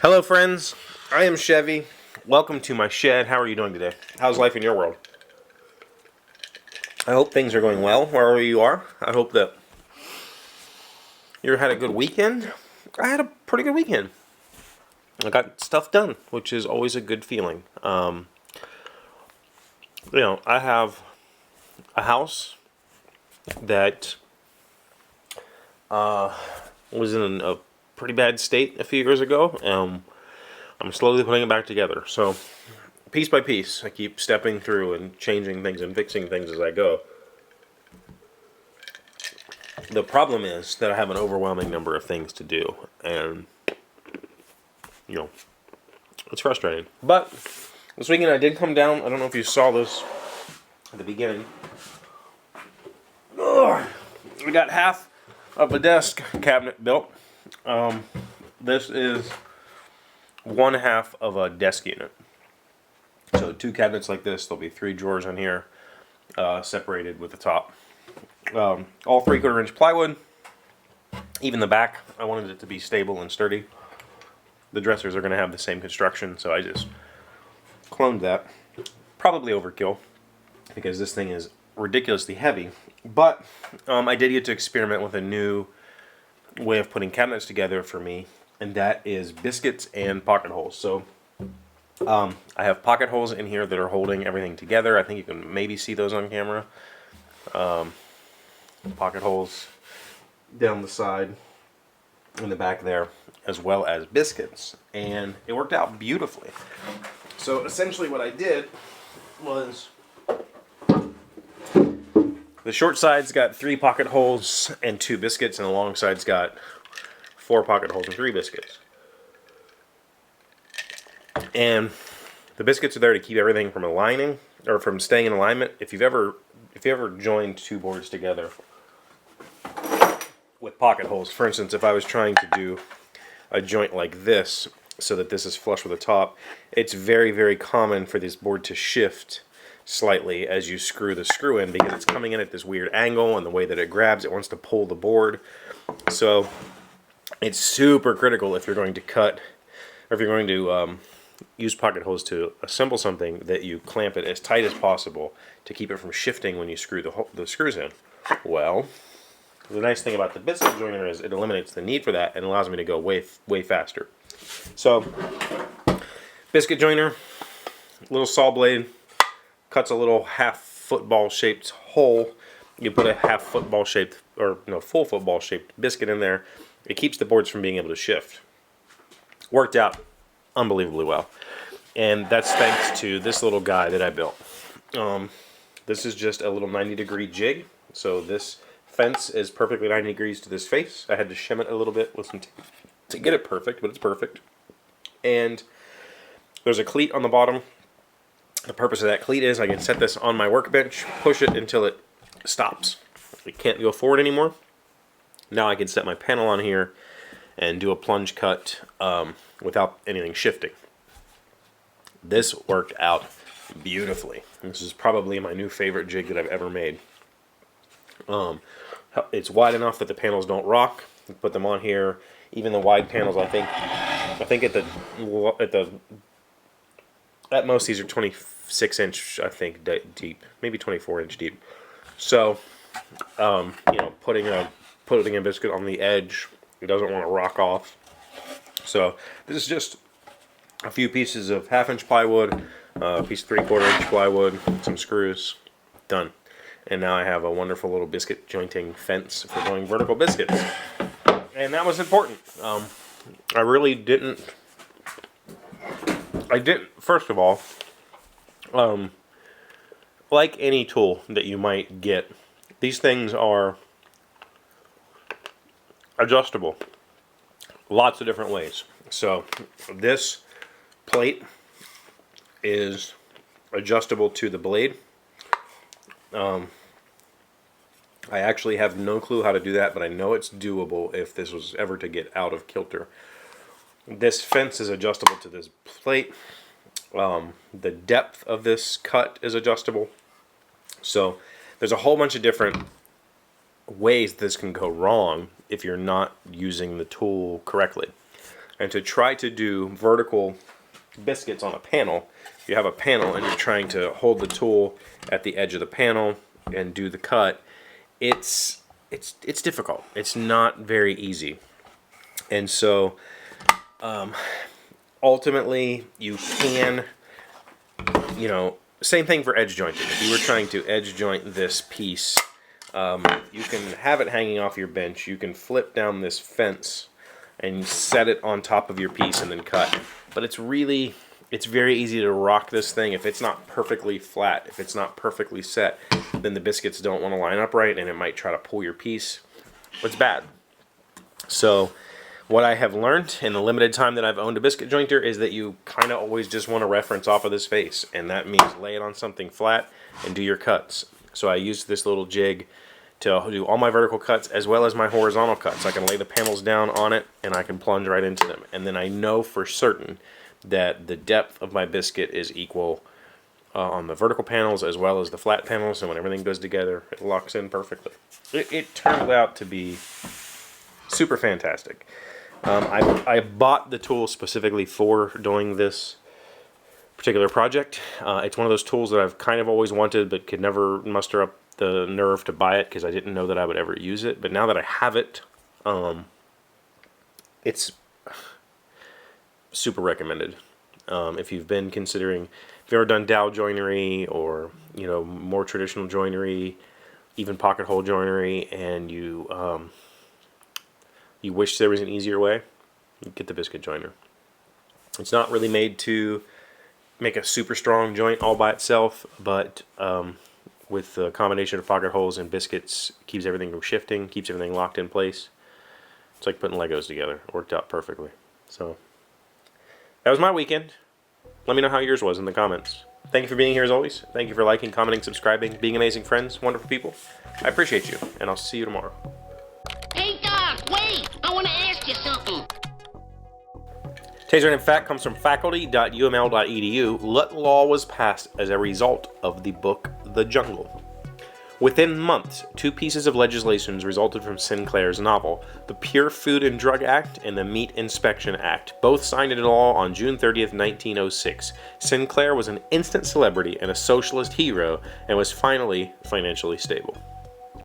Hello friends, I am Chevee. Welcome to my shed. How are you doing today? How's life in your world? I hope things are going well wherever you are. I hope that you had a good weekend. I had a pretty good weekend. I got stuff done, which is always a good feeling. I have a house that was in a pretty bad state a few years ago. I'm slowly putting it back together. So, piece by piece, I keep stepping through and changing things and fixing things as I go. The problem is that I have an overwhelming number of things to do, and it's frustrating. But this weekend I did come down. I don't know if you saw this at the beginning. We got half of a desk cabinet built. This is one half of a desk unit. So 2 cabinets like this. There'll be 3 drawers in here, separated with the top. All 3/4 inch plywood. Even the back, I wanted it to be stable and sturdy. The dressers are going to have the same construction, so I just cloned that. Probably overkill, because this thing is ridiculously heavy. But I did get to experiment with a new way of putting cabinets together for me, and that is biscuits and pocket holes. So I have pocket holes in here that are holding everything together. I think you can maybe see those on camera. Pocket holes down the side in the back there, as well as biscuits, and it worked out beautifully. So essentially what I did was, the short side's got 3 pocket holes and 2 biscuits, and the long side's got 4 pocket holes and 3 biscuits. And the biscuits are there to keep everything from aligning, or from staying in alignment. If you've ever joined 2 boards together with pocket holes, for instance, if I was trying to do a joint like this so that this is flush with the top, it's very, very common for this board to shift slightly as you screw the screw in, because it's coming in at this weird angle, and the way that it grabs, it wants to pull the board. So it's super critical if you're going to cut, or if you're going to use pocket holes to assemble something, that you clamp it as tight as possible to keep it from shifting when you screw the screws in. Well, the nice thing about the biscuit joiner is it eliminates the need for that and allows me to go way faster. So, biscuit joiner, little saw blade, cuts a little half football shaped hole. You put a half football shaped, or no, full football shaped biscuit in there. It keeps the boards from being able to shift. Worked out unbelievably well. And that's thanks to this little guy that I built. This is just a little 90-degree jig. So this fence is perfectly 90 degrees to this face. I had to shim it a little bit with some tape to get it perfect, but it's perfect. And there's a cleat on the bottom. The purpose of that cleat is I can set this on my workbench, push it until it stops. It can't go forward anymore. Now I can set my panel on here and do a plunge cut without anything shifting. This worked out beautifully. This is probably my new favorite jig that I've ever made. It's wide enough that the panels don't rock. Put them on here. Even the wide panels, I think at most these are 26 inch, I think, deep, maybe 24 inch deep. So, putting a biscuit on the edge, it doesn't want to rock off. So this is just a few pieces of 1/2 inch plywood, a piece of 3/4 inch plywood, some screws, done. And now I have a wonderful little biscuit jointing fence for doing vertical biscuits. And that was important. First of all, like any tool that you might get, these things are adjustable lots of different ways. So this plate is adjustable to the blade. I actually have no clue how to do that, but I know it's doable if this was ever to get out of kilter. This fence is adjustable to this plate. The depth of this cut is adjustable. So there's a whole bunch of different ways this can go wrong if you're not using the tool correctly. And to try to do vertical biscuits on a panel, if you have a panel and you're trying to hold the tool at the edge of the panel and do the cut, it's difficult. It's not very easy. And so ultimately you can, you know, same thing for edge jointing. If you were trying to edge joint this piece, you can have it hanging off your bench. You can flip down this fence and set it on top of your piece and then cut. But it's very easy to rock this thing. If it's not perfectly flat, if it's not perfectly set, then the biscuits don't want to line up right and it might try to pull your piece. It's bad. So what I have learned in the limited time that I've owned a biscuit jointer is that you kind of always just want to reference off of this face, and that means lay it on something flat and do your cuts. So I used this little jig to do all my vertical cuts as well as my horizontal cuts. I can lay the panels down on it and I can plunge right into them. And then I know for certain that the depth of my biscuit is equal on the vertical panels as well as the flat panels, and when everything goes together, it locks in perfectly. It turned out to be super fantastic. I bought the tool specifically for doing this particular project. It's one of those tools that I've kind of always wanted but could never muster up the nerve to buy it because I didn't know that I would ever use it. But now that I have it, it's super recommended. If you've been considering, if you've ever done dowel joinery or, you know, more traditional joinery, even pocket hole joinery, and you wish there was an easier way, you get the biscuit joiner. It's not really made to make a super strong joint all by itself, but with the combination of pocket holes and biscuits, keeps everything from shifting, keeps everything locked in place. It's like putting Legos together. It worked out perfectly. So that was my weekend. Let me know how yours was in the comments. Thank you for being here as always. Thank you for liking, commenting, subscribing, being amazing friends, wonderful people. I appreciate you, and I'll see you tomorrow. Hey, Doc, wait! I want to ask you something. Today's random fact comes from faculty.uml.edu. What law was passed as a result of the book The Jungle? Within months, two pieces of legislation resulted from Sinclair's novel, the Pure Food and Drug Act and the Meat Inspection Act, both signed into law on June 30th, 1906. Sinclair was an instant celebrity and a socialist hero and was finally financially stable.